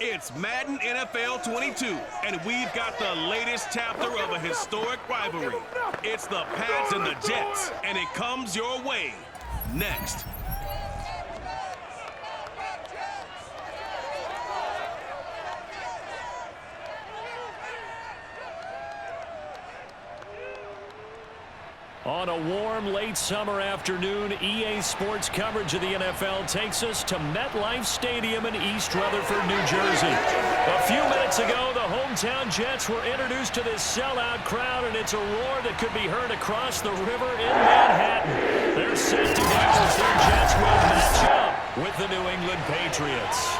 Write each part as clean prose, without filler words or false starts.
It's Madden NFL 22, and we've got the latest chapter of a historic rivalry. It's the Pats and the Jets, and it comes your way next. On a warm, late summer afternoon, EA Sports coverage of the NFL takes us to MetLife Stadium in East Rutherford, New Jersey. A few minutes ago, the hometown Jets were introduced to this sellout crowd, and it's a roar that could be heard across the river in Manhattan. They're set to go as their Jets will match up with the New England Patriots.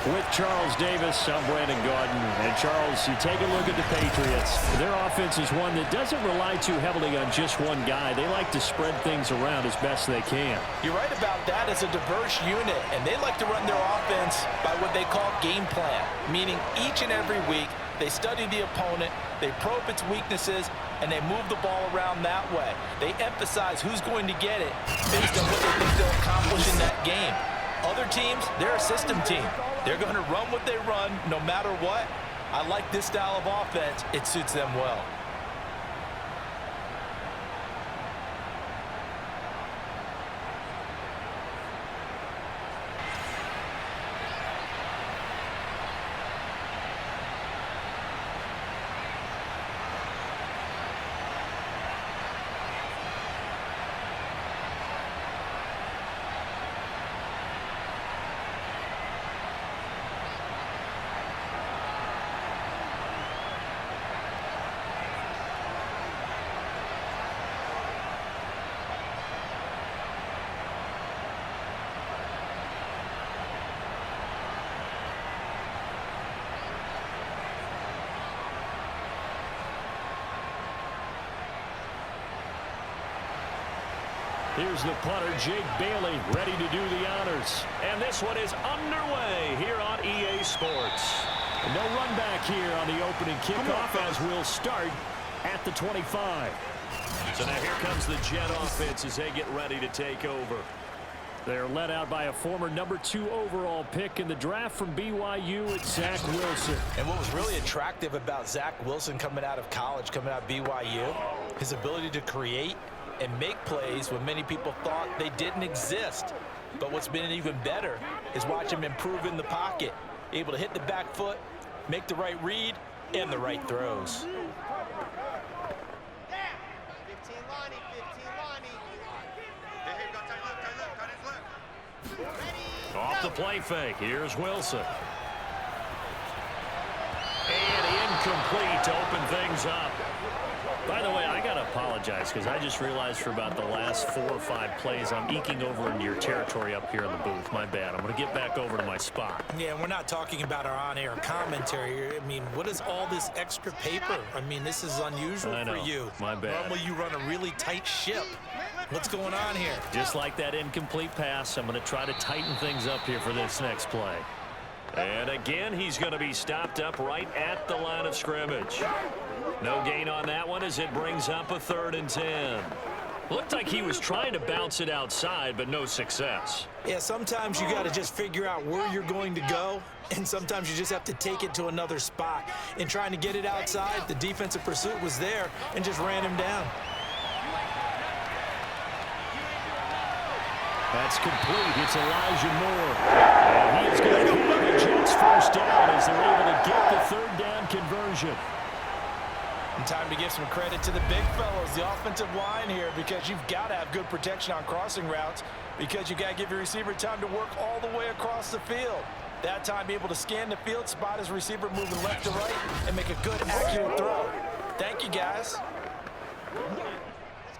With Charles Davis, I'm Brandon Gaudin. And Charles, you take a look at the Patriots. Their offense is one that doesn't rely too heavily on just one guy. They like to spread things around as best they can. You're right about that. It's a diverse unit, and they like to run their offense by what they call game plan, meaning each and every week they study the opponent, they probe its weaknesses, and they move the ball around that way. They emphasize who's going to get it based on what they think they'll accomplish in that game. Other teams, they're a system team. They're going to run what they run no matter what. I like this style of offense. It suits them well. Here's the punter, Jake Bailey, ready to do the honors. And this one is underway here on EA Sports. And no run back here on the opening kickoff as we'll start at the 25. So now here comes the Jet offense as they get ready to take over. They're led out by a former #2 overall pick in the draft from BYU. It's Zach Wilson. And what was really attractive about Zach Wilson coming out of college, coming out of BYU, his ability to create and make plays when many people thought they didn't exist. But what's been even better is watch him improve in the pocket, able to hit the back foot, make the right read, and the right throws. Off the play fake, here's Wilson. And incomplete to open things up. By the way, I got to apologize because I just realized for about the last 4 or 5 plays I'm eking over into your territory up here in the booth. My bad. I'm going to get back over to my spot. Yeah, we're not talking about our on-air commentary. I mean, what is all this extra paper? I mean, this is unusual for you. My bad. Normally you run a really tight ship. What's going on here? Just like that incomplete pass, I'm going to try to tighten things up here for this next play. And again, he's going to be stopped up right at the line of scrimmage. No gain on that one as it brings up a 3rd and 10. Looked like he was trying to bounce it outside, but no success. Yeah, sometimes you got to just figure out where you're going to go, and sometimes you just have to take it to another spot. In trying to get it outside, the defensive pursuit was there and just ran him down. That's complete. It's Elijah Moore. And he is going to pick the Jets first down as they're able to get the 3rd down conversion. And time to give some credit to the big fellows, the offensive line here, because you've got to have good protection on crossing routes because you got to give your receiver time to work all the way across the field. That time, be able to scan the field, spot his receiver moving left to right, and make a good, accurate throw. Thank you, guys.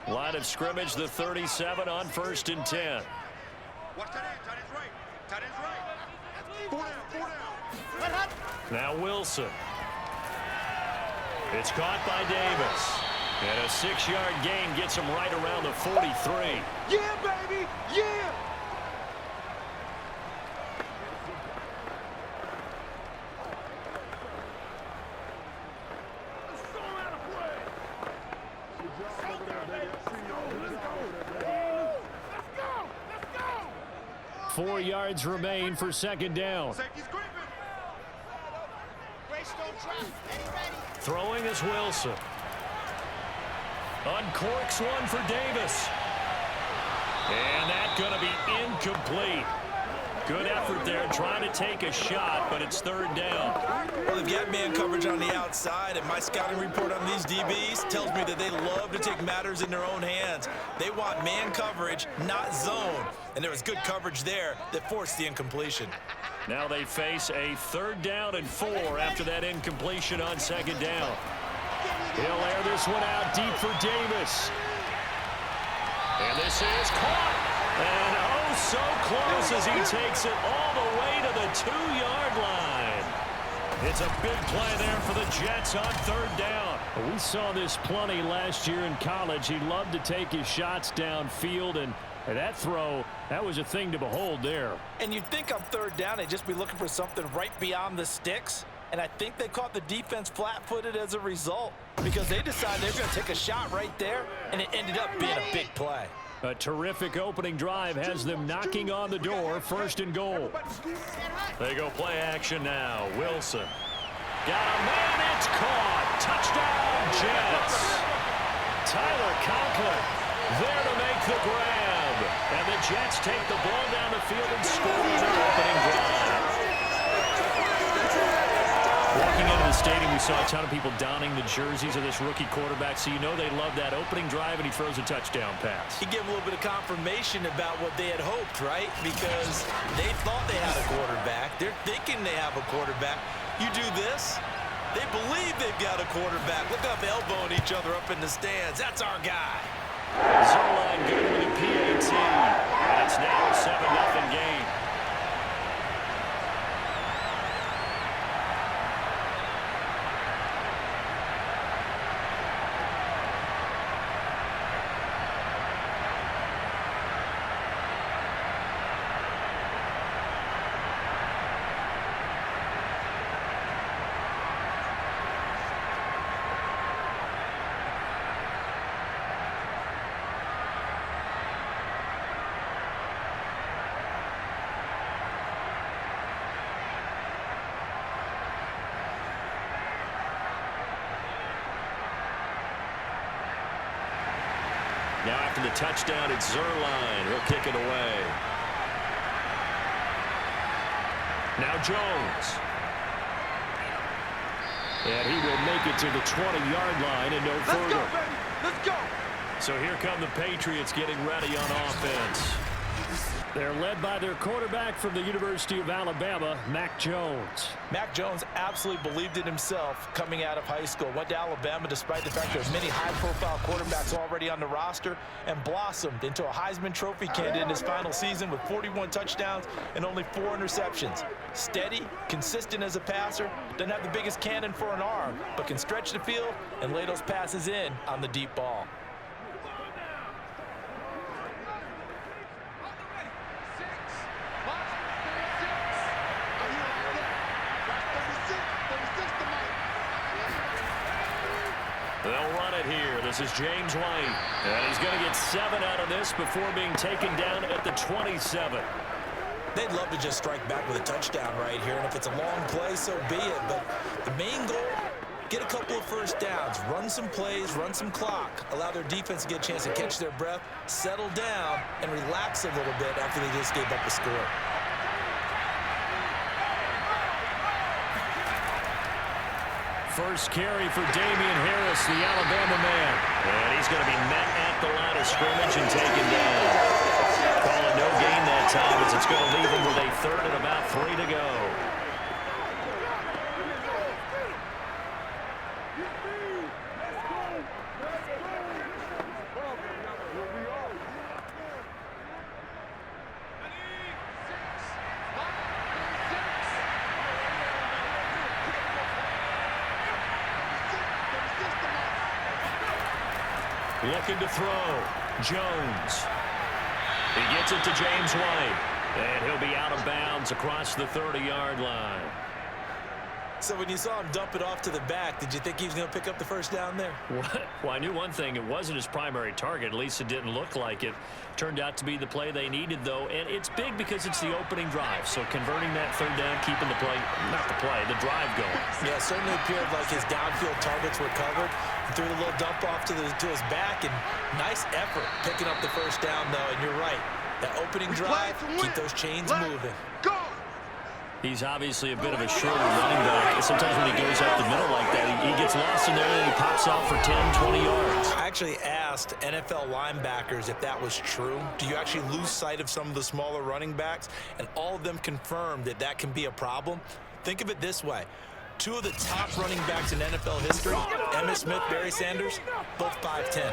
Line of scrimmage, the 37 on 1st and 10. Now Wilson. It's caught by Davis. And a 6-yard gain gets him right around the 43. Yeah, baby! Yeah! 4 yards remain for second down. Throwing is Wilson. Uncorks one for Davis. And that's going to be incomplete. Good effort there trying to take a shot, but it's third down. Well, they've got man coverage on the outside, and my scouting report on these DBs tells me that they love to take matters in their own hands. They want man coverage, not zone. And there was good coverage there that forced the incompletion. Now they face a 3rd down and 4 after that incompletion on second down. He'll air this one out deep for Davis. And this is caught. And oh, so close as he takes it all the way to the 2-yard line. It's a big play there for the Jets on 3rd down. We saw this plenty last year in college. He loved to take his shots downfield, and that throw, that was a thing to behold there. And you'd think on 3rd down they'd just be looking for something right beyond the sticks. And I think they caught the defense flat-footed as a result because they decided they're going to take a shot right there, and it ended up being a big play. A terrific opening drive has them knocking on the door, 1st and goal. They go play action now. Wilson. Got a man, it's caught. Touchdown, Jets. Tyler Conklin there to make the grab. And the Jets take the ball down the field and score on their opening drive. Walking into the stadium, we saw a ton of people donning the jerseys of this rookie quarterback, so you know they love that opening drive, and he throws a touchdown pass. He gave a little bit of confirmation about what they had hoped, right? Because they thought they had a quarterback. They're thinking they have a quarterback. You do this, they believe they've got a quarterback. Look up, elbowing each other up in the stands. That's our guy. Zerline good with a PAT, and it's now a 7-0 game. Now after the touchdown, it's Zerline. He'll kick it away. Now Jones. And he will make it to the 20-yard line and no further. Let's go, baby. Let's go. So here come the Patriots getting ready on offense. They're led by their quarterback from the University of Alabama, Mac Jones. Mac Jones absolutely believed in himself coming out of high school. Went to Alabama despite the fact there's many high-profile quarterbacks already on the roster and blossomed into a Heisman Trophy candidate in his final season with 41 touchdowns and only 4 interceptions. Steady, consistent as a passer, doesn't have the biggest cannon for an arm, but can stretch the field and lay those passes in on the deep ball. They'll run it here. This is James White. And he's going to get 7 out of this before being taken down at the 27. They'd love to just strike back with a touchdown right here, and if it's a long play, so be it. But the main goal, get a couple of first downs, run some plays, run some clock, allow their defense to get a chance to catch their breath, settle down, and relax a little bit after they just gave up a score. First carry for Damian Harris, the Alabama man. And he's going to be met at the line of scrimmage and taken down. Calling no gain that time as it's going to leave him with a 3rd and about 3 to go. Looking to throw. Jones. He gets it to James White. And he'll be out of bounds across the 30-yard line. So when you saw him dump it off to the back, did you think he was going to pick up the first down there? Well, I knew one thing. It wasn't his primary target. At least it didn't look like it. Turned out to be the play they needed, though. And it's big because it's the opening drive. So converting that third down, keeping the play, not the play, the drive going. Yeah, certainly appeared like his downfield targets were covered. He threw the little dump off to his back, and nice effort picking up the first down, though. And you're right. That opening drive, keep those chains moving. Go! He's obviously a bit of a shorter running back. Sometimes when he goes up the middle like that, he gets lost in there and he pops out for 10, 20 yards. I actually asked NFL linebackers if that was true. Do you actually lose sight of some of the smaller running backs? And all of them confirmed that that can be a problem. Think of it this way. Two of the top running backs in NFL history, Emmitt Smith, Barry Sanders, both 5'10".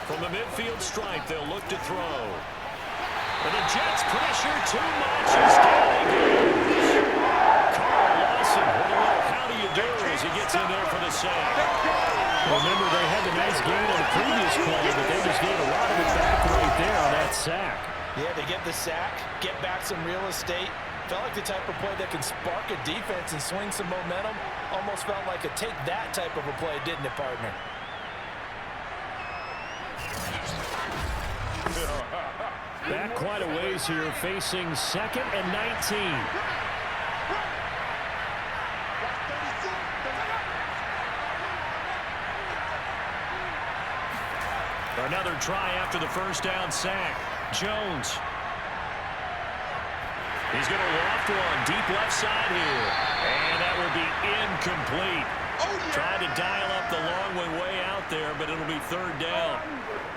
From the midfield stripe, they'll look to throw. And the Jets pressure too much. He's down he goes. Carl Lawson with a little how do you do as he gets in there for the sack. Remember, they had the nice gain on the previous play, but they just gave a lot of it back right there on that sack. Yeah, they get the sack, get back some real estate. Felt like the type of play that can spark a defense and swing some momentum. Almost felt like a take that type of a play, didn't it, partner? Back quite a ways here, facing 2nd and 19. Another try after the first down sack. Jones. He's going to loft one deep left side here. And that will be incomplete. Trying to dial up the long one way out there, but it'll be third down.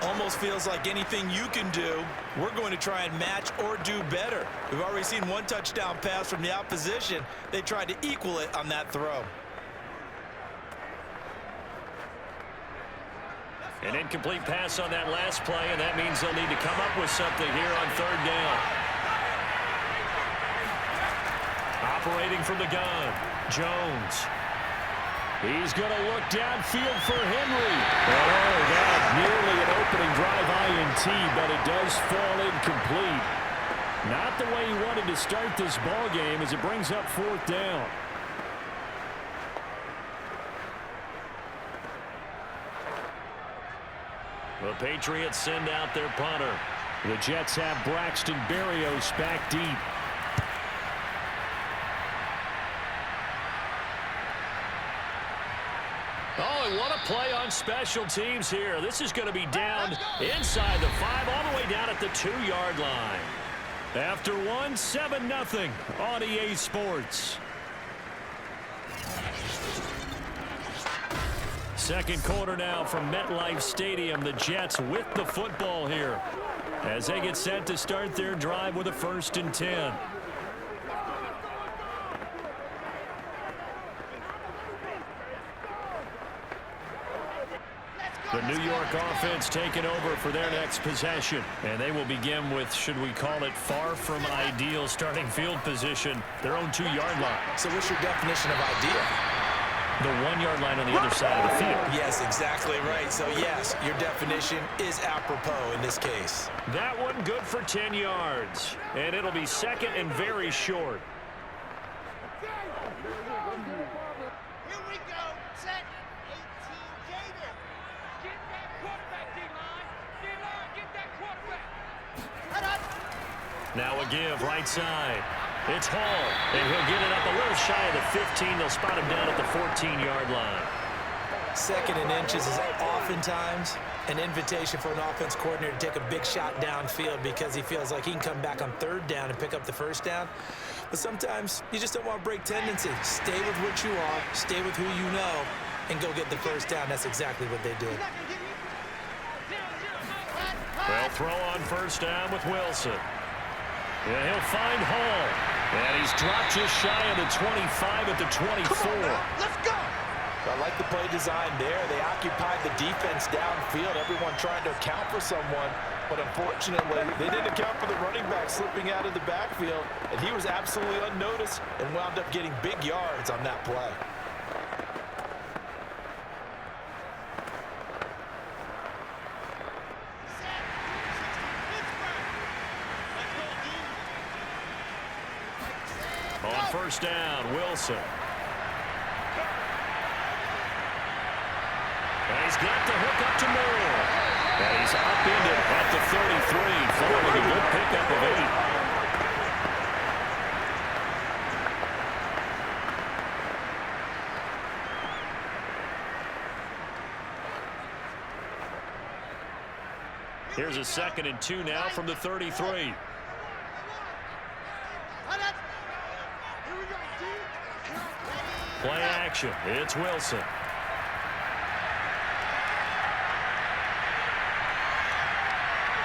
Almost feels like anything you can do, we're going to try and match or do better. We've already seen one touchdown pass from the opposition. They tried to equal it on that throw. An incomplete pass on that last play, and that means they'll need to come up with something here on third down. Operating from the gun, Jones. He's going to look downfield for Henry. Oh, that nearly an opening drive INT, but it does fall incomplete. Not the way he wanted to start this ball game as it brings up fourth down. The Patriots send out their punter. The Jets have Braxton Berrios back deep. Oh, and what a play on special teams here. This is going to be down inside the 5, all the way down at the 2-yard line. After one, 7-0 on EA Sports. Second quarter now from MetLife Stadium. The Jets with the football here as they get set to start their drive with a 1st and 10. The New York offense taking over for their next possession. And they will begin with, should we call it, far from ideal starting field position, their own 2-yard line. So what's your definition of ideal? The 1-yard line on the other side of the field. Yes, exactly right. So, yes, your definition is apropos in this case. That one good for 10 yards. And it'll be 2nd and very short. Here we go. Set. 18, Jaden. Get that quarterback, D-line. D-line, get that quarterback. Now a give right side. It's Hall, and he'll get it up a little shy of the 15. They'll spot him down at the 14-yard line. 2nd and inches is oftentimes an invitation for an offense coordinator to take a big shot downfield because he feels like he can come back on 3rd down and pick up the 1st down. But sometimes you just don't want to break tendency. Stay with what you are, stay with who you know, and go get the 1st down. That's exactly what they did. They'll throw on 1st down with Wilson. And he'll find Hall. And he's dropped just shy of the 25 at the 24. Let's go. I like the play design there. They occupied the defense downfield, everyone trying to account for someone. But unfortunately, they didn't account for the running back slipping out of the backfield. And he was absolutely unnoticed and wound up getting big yards on that play. first down. Wilson. And he's got the hook up to Moore. And he's upended at the 33, following a good pickup of 8. Here's a 2nd and 2 now from the 33. Play action. It's Wilson.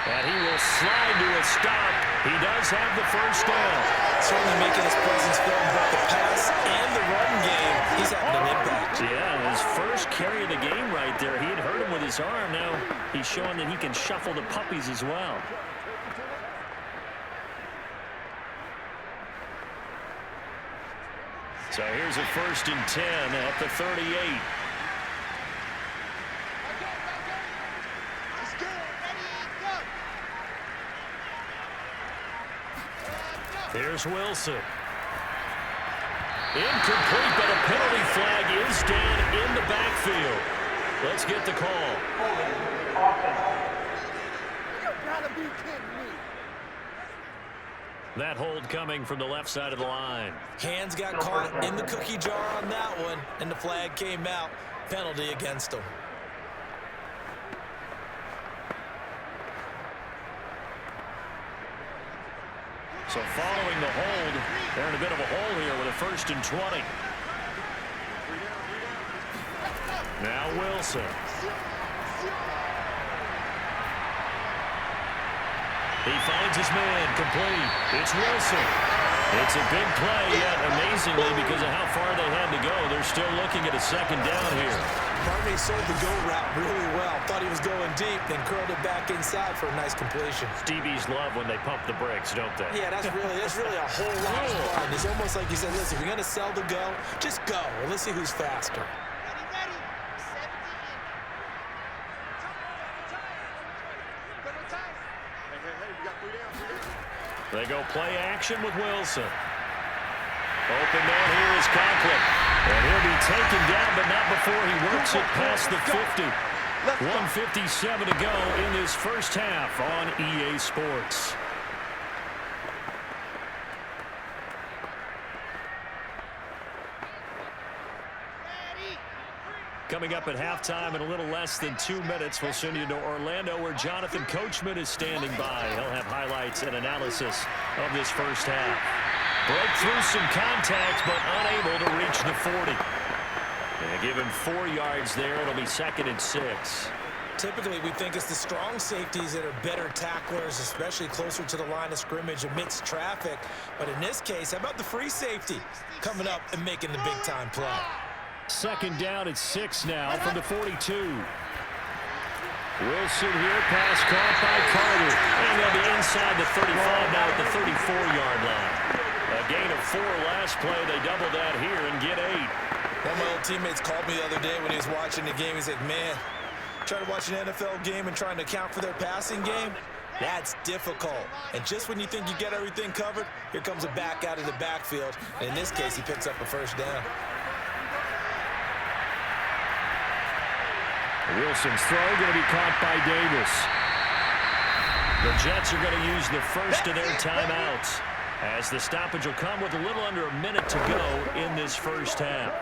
And he will slide to a stop. He does have the first down. Certainly making his presence felt in both the pass and the run game. He's having an impact. Yeah, his first carry of the game right there. He had hurt him with his arm. Now he's showing that he can shuffle the puppies as well. So here's a 1st and 10 at the 38. Here's Wilson. Incomplete, but a penalty flag is down in the backfield. Let's get the call. You gotta be kidding me. That hold coming from the left side of the line. Hands got caught in the cookie jar on that one, and the flag came out. Penalty against him. So following the hold, they're in a bit of a hole here with a 1st and 20. Now Wilson. He finds his man, complete. It's Wilson. It's a big play, yet amazingly, because of how far they had to go, they're still looking at a 2nd down here. Barney sold the go route really well. Thought he was going deep, then curled it back inside for a nice completion. DBs love when they pump the brakes, don't they? Yeah, that's really a whole lot of fun. It's almost like you said, listen, if you're going to sell the go, just go. And let's see who's faster. Ready. 70 in. They go play action with Wilson. Open man here is Conklin. And he'll be taken down, but not before he works it past the 50. 1:57 to go in this first half on EA Sports. Coming up at halftime in a little less than 2 minutes, we'll send you to Orlando, where Jonathan Coachman is standing by. He'll have highlights and analysis of this first half. Broke through some contact, but unable to reach the 40. And give him 4 yards there. It'll be 2nd and 6. Typically, we think it's the strong safeties that are better tacklers, especially closer to the line of scrimmage amidst traffic. But in this case, how about the free safety coming up and making the big-time play? 2nd down at 6 now from the 42. Wilson here, pass caught by Carter. And they'll be inside the 35 now at the 34-yard line. A gain of 4 last play. They double that here and get 8. One of my old teammates called me the other day when he was watching the game. He's like, man, trying to watch an NFL game and trying to account for their passing game, that's difficult. And just when you think you get everything covered, here comes a back out of the backfield. And in this case, he picks up a 1st down. Wilson's throw going to be caught by Davis. The Jets are going to use the first of their timeouts, as the stoppage will come with a little under a minute to go in this first half.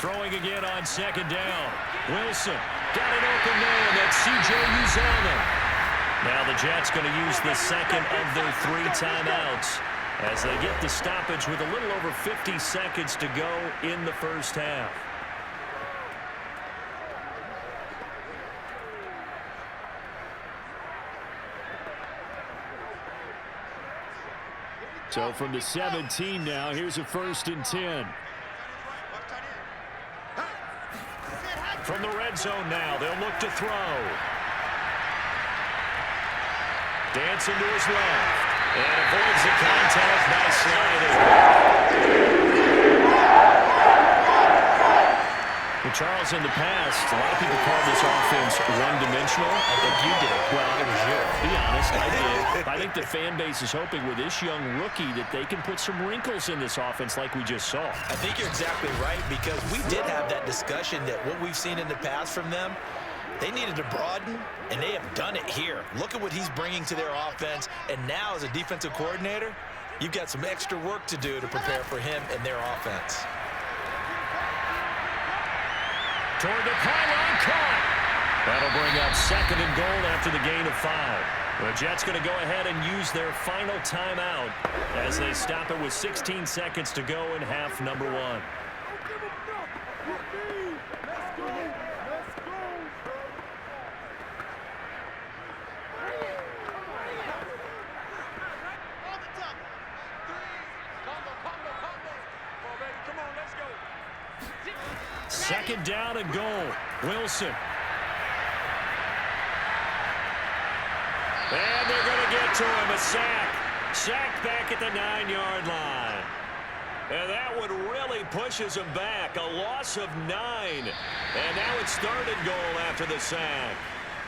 Throwing again on 2nd down. Wilson got an open man. That's C.J. Uzomah. Now the Jets going to use the 2nd of their 3 timeouts as they get the stoppage with a little over 50 seconds to go in the first half. So from the 17 now, here's a 1st and 10. From the red zone now, they'll look to throw. Dancing to his left. And avoids the contact by sliding. Well, Charles, in the past, a lot of people call this offense one-dimensional. I think you did. Well, it was you. Be honest, I did. I think the fan base is hoping with this young rookie that they can put some wrinkles in this offense like we just saw. I think you're exactly right, because we did have that discussion that what we've seen in the past from them, they needed to broaden, and they have done it here. Look at what he's bringing to their offense, and now as a defensive coordinator, you've got some extra work to do to prepare for him and their offense. Toward the pylon, caught. That'll bring up 2nd and goal after the gain of 5. The Jets going to go ahead and use their final timeout as they stop it with 16 seconds to go in half number 1. Second down and goal. Wilson. And they're going to get to him. A sack. Sack back at the 9-yard line. And that one really pushes him back. A loss of 9. And now it's 3rd and goal after the sack.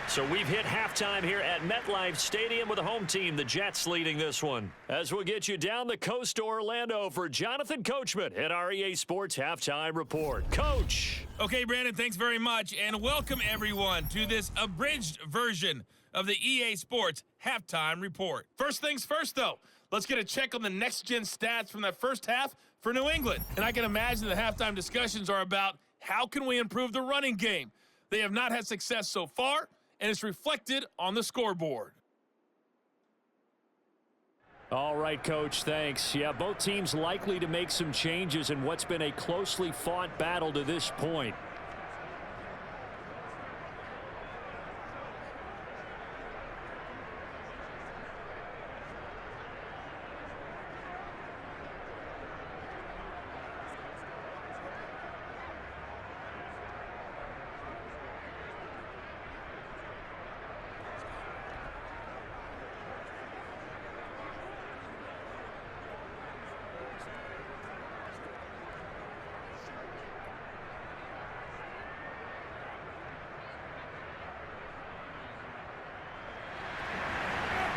So we've hit halftime here at MetLife Stadium with the home team, the Jets, leading this one. As we'll get you down the coast to Orlando for Jonathan Coachman at our EA Sports Halftime Report. Coach. Okay, Brandon, thanks very much, and welcome everyone to this abridged version of the EA Sports Halftime Report. First things first, though, let's get a check on the next-gen stats from that first half for New England. And I can imagine the halftime discussions are about how can we improve the running game. They have not had success so far, and it's reflected on the scoreboard. All right, Coach, thanks. Yeah, both teams likely to make some changes in what's been a closely fought battle to this point.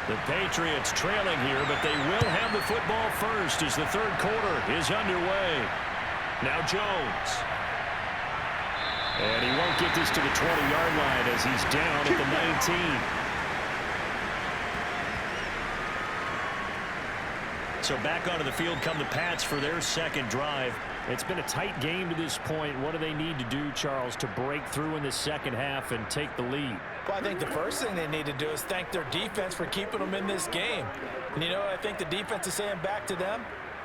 The Patriots trailing here, but they will have the football first as the third quarter is underway. Now Jones. And he won't get this to the 20-yard line as he's down at the 19. So back onto the field come the Pats for their second drive. It's been a tight game to this point. What do they need to do, Charles, to break through in the second half and take the lead? Well, I think the first thing they need to do is thank their defense for keeping them in this game. And, you know, I think the defense is saying back to them,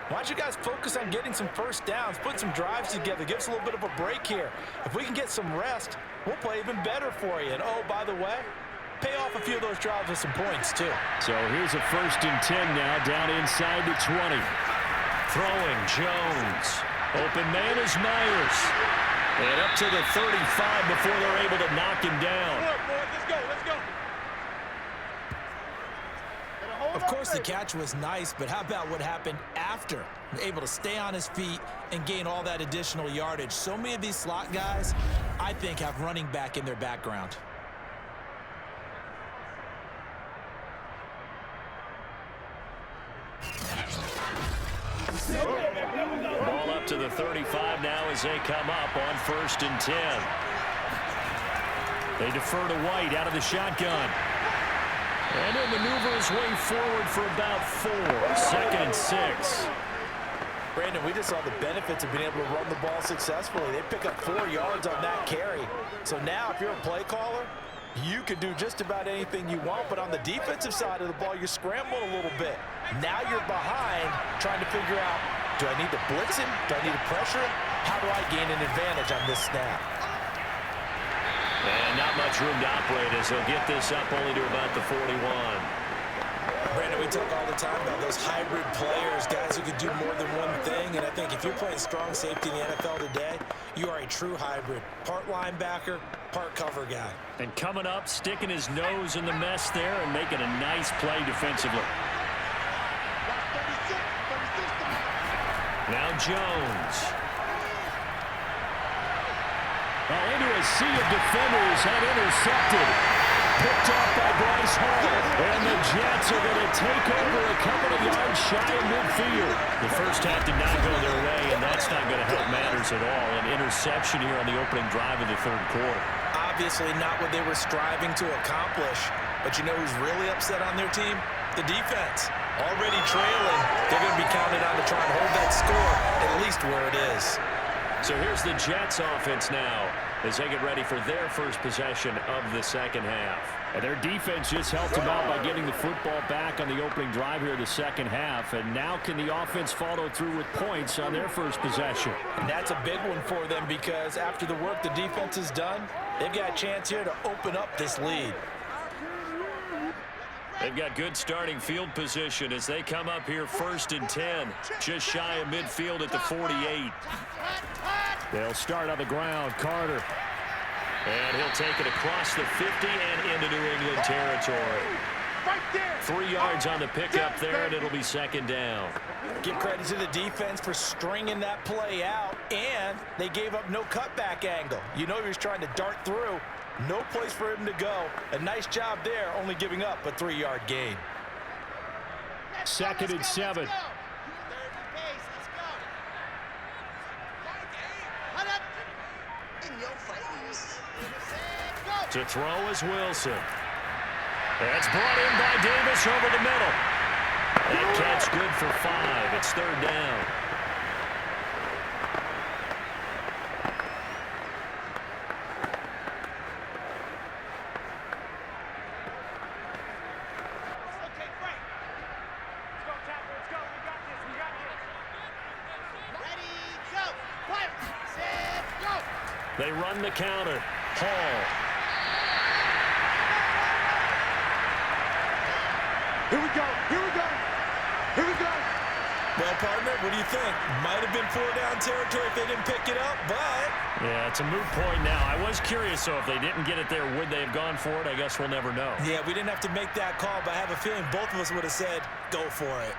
why don't you guys focus on getting some first downs, put some drives together, give us a little bit of a break here. If we can get some rest, we'll play even better for you. And, oh, by the way, pay off a few of those drives with some points, too. So here's a 1st and 10 now, down inside the 20. Throwing, Jones. Open man is Myers. And up to the 35 before they're able to knock him down. Let's go. Of course, the catch was nice, but how about what happened after? Able to stay on his feet and gain all that additional yardage. So many of these slot guys, I think, have running back in their background. Ball up to the 35 now as they come up on 1st and 10. They defer to White out of the shotgun. And he'll maneuver his way forward for about 4. 2nd and 6. Brandon, we just saw the benefits of being able to run the ball successfully. They pick up 4 yards on that carry. So now if you're a play caller, you can do just about anything you want, but on the defensive side of the ball, you're scrambling a little bit. Now you're behind trying to figure out, do I need to blitz him? Do I need to pressure him? How do I gain an advantage on this snap? And not much room to operate as they'll get this up only to about the 41. Brandon, we talk all the time about those hybrid players, guys who can do more than one thing. And I think if you're playing strong safety in the NFL today, you are a true hybrid. Part linebacker, part cover guy. And coming up, sticking his nose in the mess there and making a nice play defensively. Now Jones. Well, into a sea of defenders, and intercepted. Picked off by Bryce Hall. And the Jets are going to take over a couple of yards shy of midfield. The first half did not go their way, and that's not going to help matters at all. An interception here on the opening drive of the third quarter. Obviously not what they were striving to accomplish. But you know who's really upset on their team? The defense. Already trailing. They're going to be counted on to try and hold that score, at least where it is. So here's the Jets offense now as they get ready for their first possession of the second half. And their defense just helped them out by getting the football back on the opening drive here in the second half. And now can the offense follow through with points on their first possession? And that's a big one for them because after the work the defense has done, they've got a chance here to open up this lead. They've got good starting field position as they come up here 1st and 10, just shy of midfield at the 48. They'll start on the ground. Carter. And he'll take it across the 50 and into New England territory. 3 yards on the pickup there, and it'll be second down. Give credit to the defense for stringing that play out, and they gave up no cutback angle. You know he was trying to dart through. No place for him to go. A nice job there, only giving up a 3-yard gain. 2nd and 7. To throw is Wilson. That's brought in by Davis over the middle. That catch good for 5. It's 3rd down. They run the counter. Hall. Here we go. Here we go. Here we go. Well, partner, what do you think? Might have been 4-down territory if they didn't pick it up, but... Yeah, it's a moot point now. I was curious, so if they didn't get it there, would they have gone for it? I guess we'll never know. Yeah, we didn't have to make that call, but I have a feeling both of us would have said, go for it.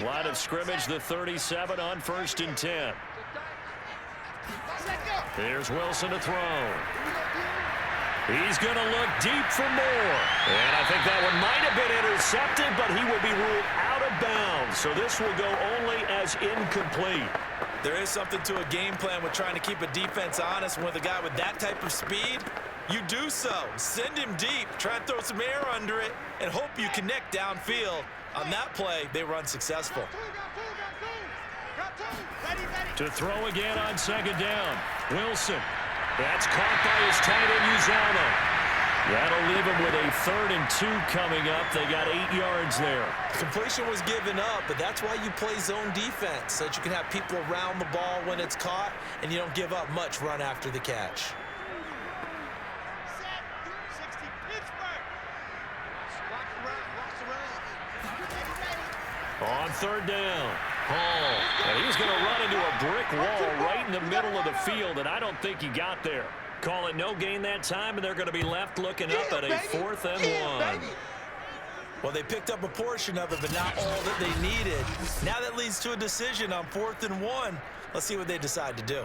Line of scrimmage, the 37 on 1st and 10. Here's Wilson to throw. He's going to look deep for more. And I think that one might have been intercepted, but he will be ruled out of bounds. So this will go only as incomplete. There is something to a game plan with trying to keep a defense honest. With a guy with that type of speed, you do so. Send him deep, try and throw some air under it, and hope you connect downfield. On that play, they were unsuccessful. To throw again on 2nd down. Wilson. That's caught by his tight end, Uzama. That'll leave him with a 3rd and 2 coming up. They got 8 yards there. Completion was given up, but that's why you play zone defense, so that you can have people around the ball when it's caught, and you don't give up much run after the catch. On 3rd down, Hall. And he's going to run into a brick wall right in the middle of the field, and I don't think he got there. Call it no gain that time, and they're going to be left looking up at a 4th and 1. Well, they picked up a portion of it, but not all that they needed. Now that leads to a decision on 4th and 1. Let's see what they decide to do.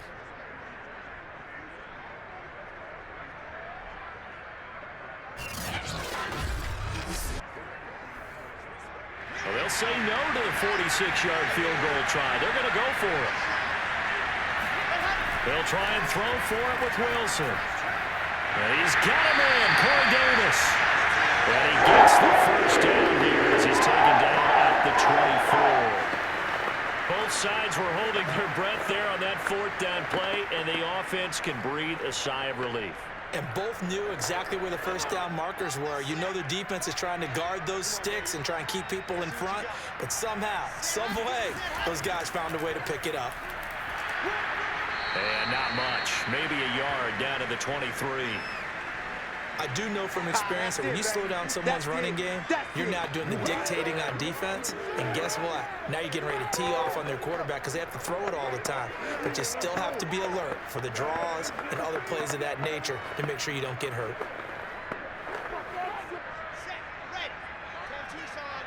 Well, they'll say no to the 46-yard field goal try. They're going to go for it. They'll try and throw for it with Wilson. And he's got a man, Corey Davis. And he gets the first down here as he's taken down at the 24. Both sides were holding their breath there on that 4th down play, and the offense can breathe a sigh of relief. And both knew exactly where the first down markers were. You know the defense is trying to guard those sticks and try and keep people in front, but somehow, some way, those guys found a way to pick it up. And not much. Maybe a yard down to the 23. I do know from experience that when you slow down someone's running game, you're now doing the dictating on defense. And guess what? Now you're getting ready to tee off on their quarterback because they have to throw it all the time. But you still have to be alert for the draws and other plays of that nature to make sure you don't get hurt. Set, red. 10-2 on.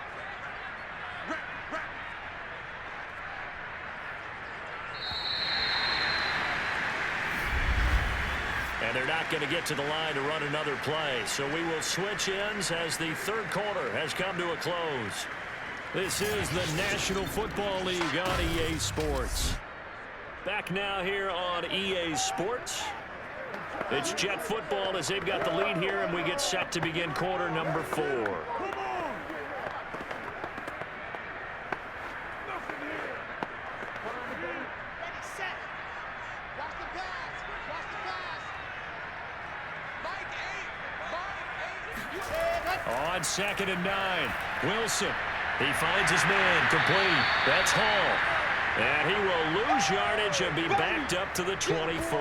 And they're not going to get to the line to run another play. So we will switch ends as the third quarter has come to a close. This is the National Football League on EA Sports. Back now here on EA Sports. It's Jet football as they've got the lead here, and we get set to begin quarter number 4. On 2nd and 9, Wilson. He finds his man complete. That's Hall. And he will lose yardage and be backed up to the 24.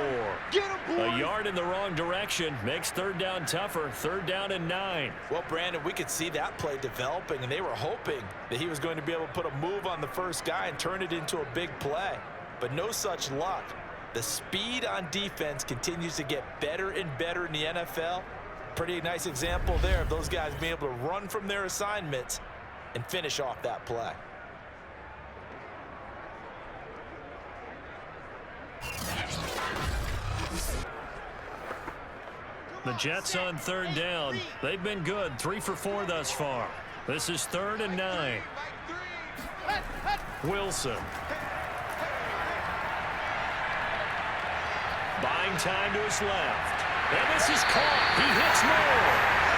A yard in the wrong direction makes third down tougher. 3rd down and 9. Well, Brandon, we could see that play developing, and they were hoping that he was going to be able to put a move on the first guy and turn it into a big play. But no such luck. The speed on defense continues to get better and better in the NFL. Pretty nice example there of those guys being able to run from their assignments and finish off that play. The Jets on 3rd down. They've been good, 3 for 4 thus far. This is 3rd and 9. Wilson. Buying time to his left. And this is caught. He hits Moore.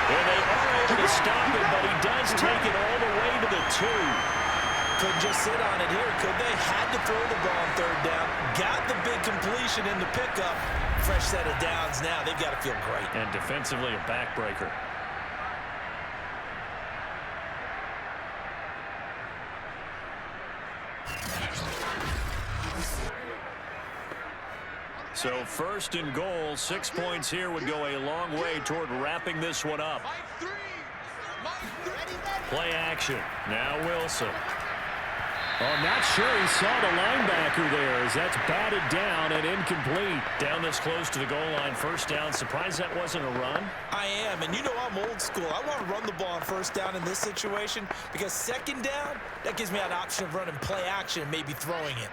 And they are able to stop it, but he does take it all the way to the 2. Couldn't just sit on it here, could they? Had to throw the ball on 3rd down. Got the big completion in the pickup. Fresh set of downs now. They've got to feel great. And defensively a backbreaker. So 1st and goal, 6 points here would go a long way toward wrapping this one up. Play action. Now Wilson. Oh, not sure he saw the linebacker there as that's batted down and incomplete. Down this close to the goal line, 1st down. Surprised that wasn't a run? I am, and you know I'm old school. I want to run the ball on 1st down in this situation because 2nd down, that gives me an option of running play action and maybe throwing it.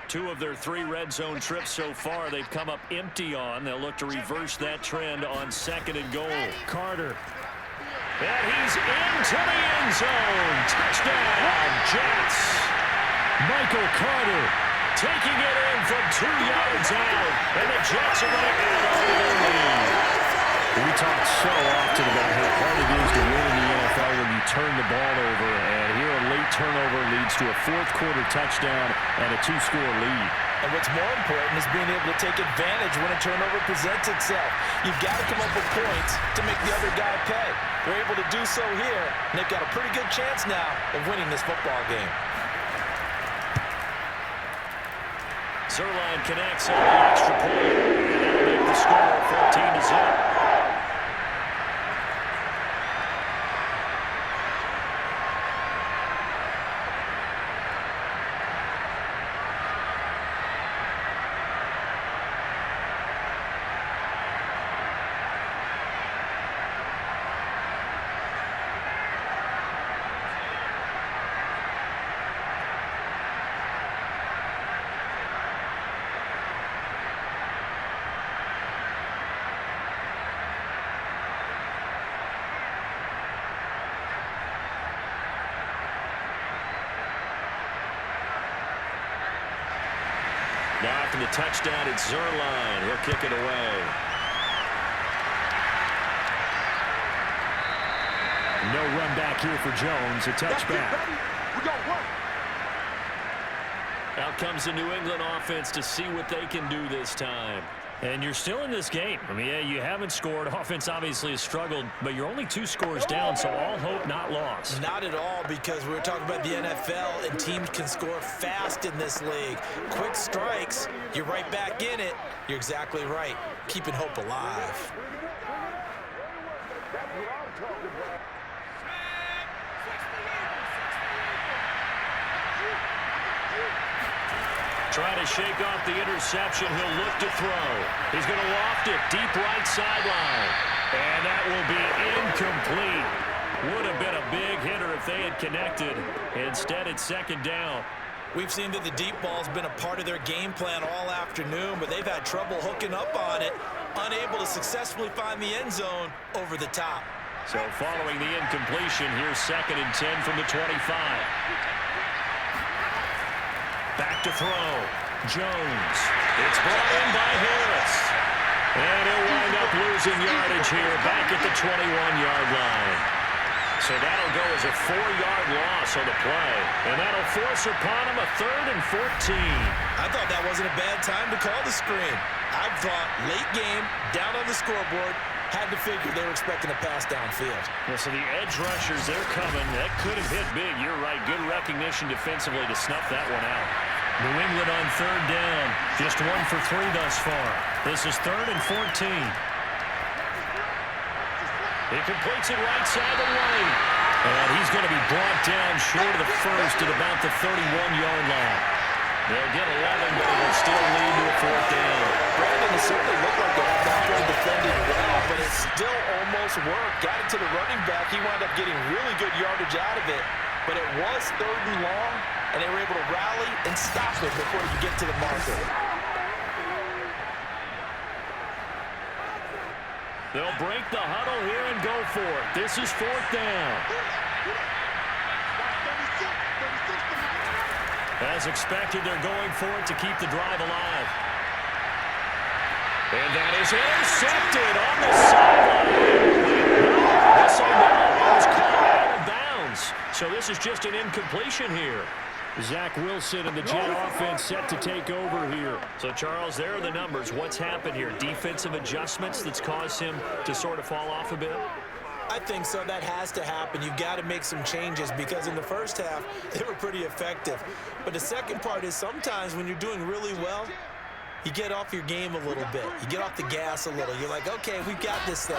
2 of their 3 red zone trips so far they've come up empty on. They'll look to reverse that trend on 2nd and goal. Carter. And he's into the end zone. Touchdown, Jets. Michael Carter taking it in from 2 yards out. And the Jets are going to add on to their lead. We talk so often about how hard it is to win in the NFL when you turn the ball over. And here a late turnover leads to a 4th quarter touchdown and a 2-score lead. And what's more important is being able to take advantage when a turnover presents itself. You've got to come up with points to make the other guy pay. They're able to do so here, and they've got a pretty good chance now of winning this football game. Zerline connects on the extra point. And that'll make the score 14-0. Now after the touchdown, it's Zerline. He'll kick it away. No run back here for Jones. A touchback. Out comes the New England offense to see what they can do this time. And you're still in this game. I mean, yeah, you haven't scored. Offense obviously has struggled, but you're only 2 scores down, so all hope not lost. Not at all, because we were talking about the NFL, and teams can score fast in this league. Quick strikes, you're right back in it. You're exactly right. Keeping hope alive. Trying to shake off the interception. He'll look to throw. He's going to loft it deep right sideline. And that will be incomplete. Would have been a big hitter if they had connected. Instead, it's second down. We've seen that the deep ball's been a part of their game plan all afternoon, but they've had trouble hooking up on it, unable to successfully find the end zone over the top. So following the incompletion, here's 2nd and 10 from the 25. Back to throw. Jones. It's brought in by Harris. And he'll wind up losing yardage here back at the 21-yard line. So that'll go as a 4-yard loss on the play. And that'll force upon him a 3rd and 14. I thought that wasn't a bad time to call the screen. I thought late game, down on the scoreboard, had to figure they were expecting a pass downfield. Yeah, so the edge rushers, they're coming. That could have hit big. You're right. Good recognition defensively to snuff that one out. New England on 3rd down. Just 1 for 3 thus far. This is 3rd and 14. He completes it right side of the lane. And he's going to be brought down short of the first at about the 31-yard line. They'll get 11, but it'll still lead to a 4th down. Brandon, it certainly looked like the backfield defended well, but it still almost worked. Got it to the running back. He wound up getting really good yardage out of it, but it was 3rd and long, and they were able to rally and stop it before you get to the marker. They'll break the huddle here and go for it. This is 4th down. As expected, they're going for it to keep the drive alive. And that is intercepted on the sideline. Whistle now is caught out of bounds. So this is just an incompletion here. Zach Wilson and the Jet offense set to take over here. So, Charles, there are the numbers. What's happened here? Defensive adjustments that's caused him to sort of fall off a bit? I think so. That has to happen. You've got to make some changes because in the first half, they were pretty effective. But the second part is sometimes when you're doing really well, you get off your game a little bit. You get off the gas a little. You're like, okay, we've got this thing.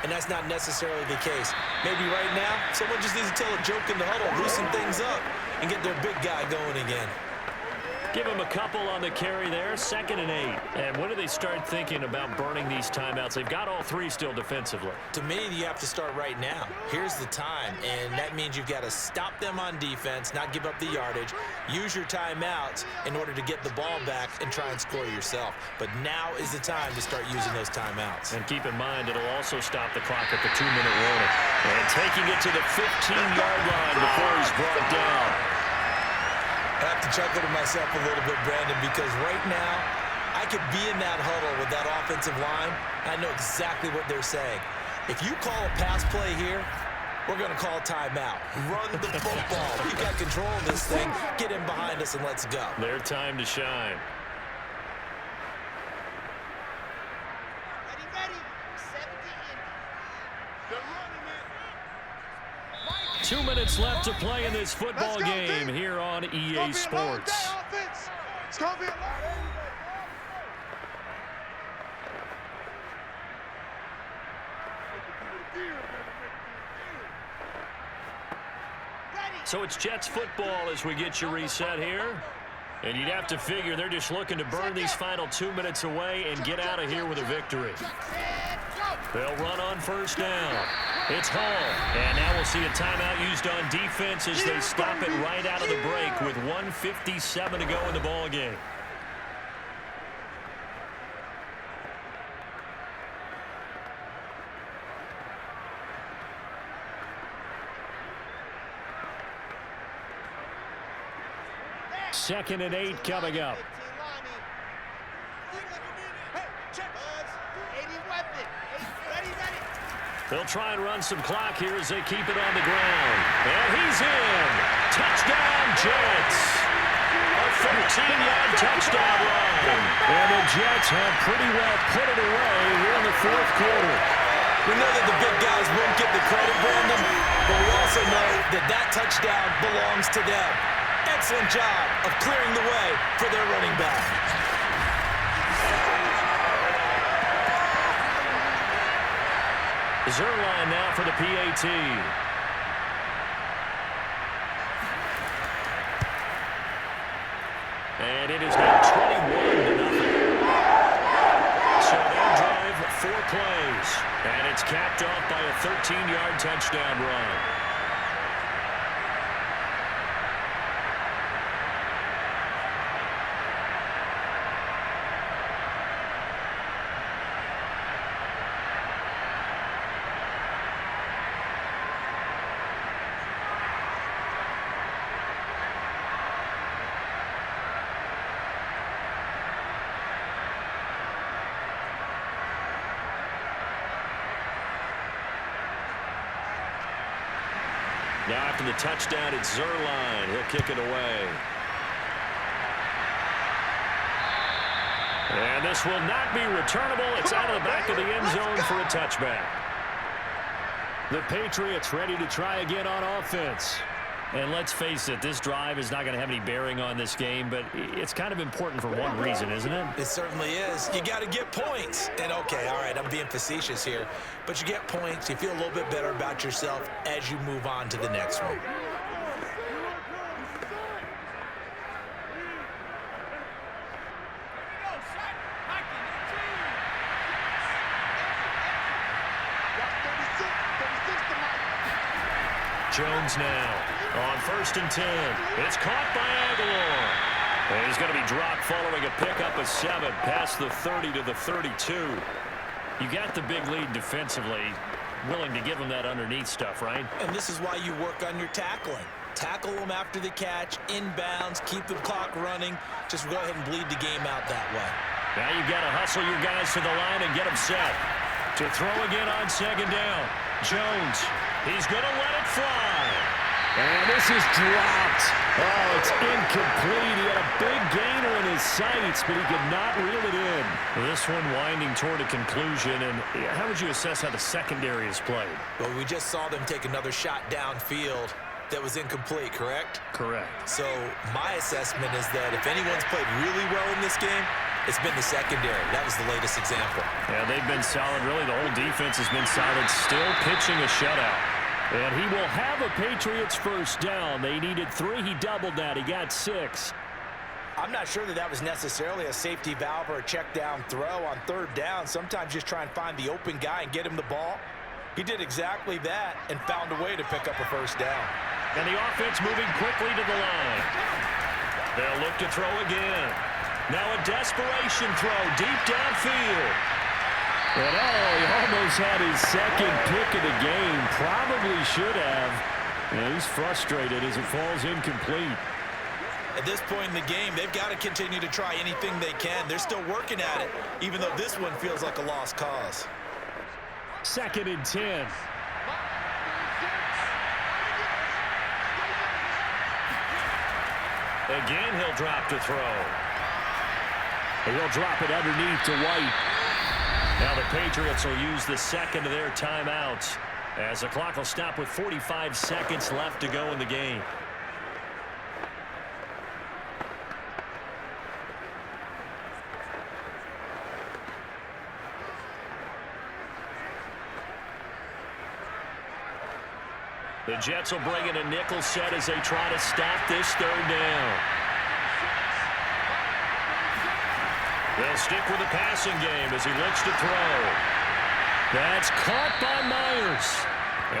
And that's not necessarily the case. Maybe right now, someone just needs to tell a joke in the huddle, loosen things up, and get their big guy going again. Give him a couple on the carry there, 2nd and 8. And when do they start thinking about burning these timeouts? They've got all 3 still defensively. To me, you have to start right now. Here's the time, and that means you've got to stop them on defense, not give up the yardage, use your timeouts in order to get the ball back and try and score yourself. But now is the time to start using those timeouts. And keep in mind, it'll also stop the clock at the 2-minute warning. And taking it to the 15-yard line before he's brought down. I have to chuckle to myself a little bit, Brandon, because right now I could be in that huddle with that offensive line. I know exactly what they're saying. If you call a pass play here, we're going to call a timeout. Run the football. We've got control of this thing. Get in behind us and let's go. Their time to shine. Ready. 70 in. They're running it. 2 minutes left to play in this football game here on EA Sports. It's going to be a long day. So it's Jets football as we get you reset here. And you'd have to figure they're just looking to burn these final 2 minutes away and get out of here with a victory. They'll run on 1st down. It's Hall. And now we'll see a timeout used on defense as they stop it right out of the break with 1:57 to go in the ball game. Second and 8 coming up. They'll try and run some clock here as they keep it on the ground. And he's in. Touchdown, Jets. A 13-yard touchdown run. open. And the Jets have pretty well put it away here in the fourth quarter. We know that the big guys won't get the credit, Brandon, but we also know that that touchdown belongs to them. Excellent job of clearing the way for their running back. Zerline now for the PAT. And it is now 21-0. So that drive, 4 plays. And it's capped off by a 13-yard touchdown run. Now after the touchdown, it's Zerline. He'll kick it away. And this will not be returnable. It's out of the back of the end zone for a touchback. The Patriots ready to try again on offense. And let's face it, this drive is not going to have any bearing on this game, but it's kind of important for one reason, isn't it? It certainly is. You got to get points. And, okay, all right, I'm being facetious here. But you get points. You feel a little bit better about yourself as you move on to the next one. Jones now on 1st and 10. It's caught by Aguilar. And he's going to be dropped following a pickup of 7 past the 30 to the 32. You got the big lead defensively, willing to give him that underneath stuff, right? And this is why you work on your tackling. Tackle them after the catch, inbounds, keep the clock running. Just go ahead and bleed the game out that way. Now you've got to hustle your guys to the line and get them set. To throw again on 2nd down. Jones, he's going to let it fly. And this is dropped. Oh, it's incomplete. He had a big gainer in his sights, but he could not reel it in. This one winding toward a conclusion. And how would you assess how the secondary is played? Well, we just saw them take another shot downfield that was incomplete, correct? Correct. So my assessment is that if anyone's played really well in this game, it's been the secondary. That was the latest example. Yeah, they've been solid. Really, the whole defense has been solid. Still pitching a shutout. And he will have a Patriots first down. They needed 3. He doubled that. He got 6. I'm not sure that that was necessarily a safety valve or a check down throw on 3rd down. Sometimes just try and find the open guy and get him the ball. He did exactly that and found a way to pick up a first down. And the offense moving quickly to the line. They'll look to throw again. Now a desperation throw deep downfield. And he almost had his 2nd pick of the game. Probably should have. And he's frustrated as it falls incomplete. At this point in the game, they've got to continue to try anything they can. They're still working at it, even though this one feels like a lost cause. 2nd and 10. Again, he'll drop to throw. And he'll drop it underneath to White. Now the Patriots will use the 2nd of their timeouts as the clock will stop with 45 seconds left to go in the game. The Jets will bring in a nickel set as they try to stop this 3rd down. They'll stick with the passing game as he looks to throw. That's caught by Myers.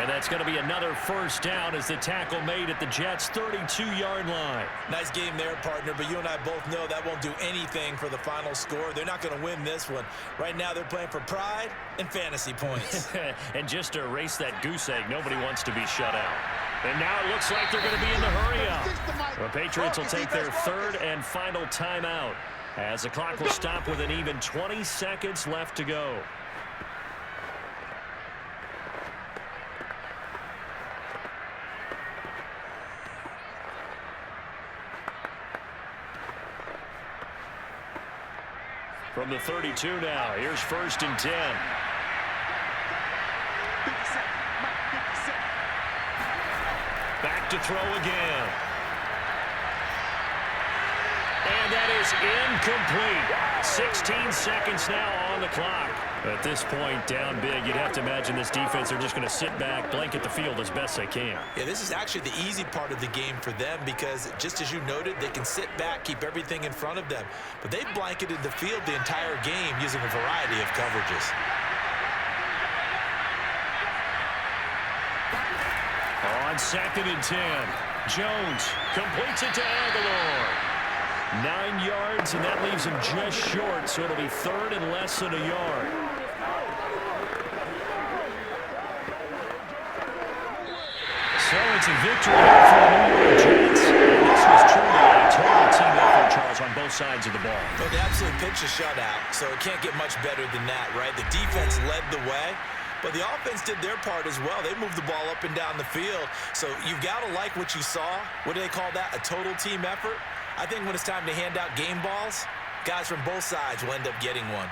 And that's going to be another first down as the tackle made at the Jets' 32-yard line. Nice game there, partner, but you and I both know that won't do anything for the final score. They're not going to win this one. Right now they're playing for pride and fantasy points. And just to erase that goose egg, nobody wants to be shut out. And now it looks like they're going to be in the hurry-up. The Patriots will take their 3rd and final timeout as the clock will stop with an even 20 seconds left to go. From the 32 now, here's 1st and 10. Back to throw again. And that is incomplete. 16 seconds now on the clock. At this point, down big, you'd have to imagine this defense, they're just going to sit back, blanket the field as best they can. Yeah, this is actually the easy part of the game for them because, just as you noted, they can sit back, keep everything in front of them. But they've blanketed the field the entire game using a variety of coverages. On 2nd and 10, Jones completes it to Aguilar. 9 yards, and that leaves him just short, so it'll be 3rd and less than a yard. So it's a victory here for the New York Jets. And this was truly a total team effort, Charles, on both sides of the ball. Well, they absolutely pitched a shutout, so it can't get much better than that, right? The defense led the way, but the offense did their part as well. They moved the ball up and down the field, so you've got to like what you saw. What do they call that? A total team effort? I think when it's time to hand out game balls, guys from both sides will end up getting one.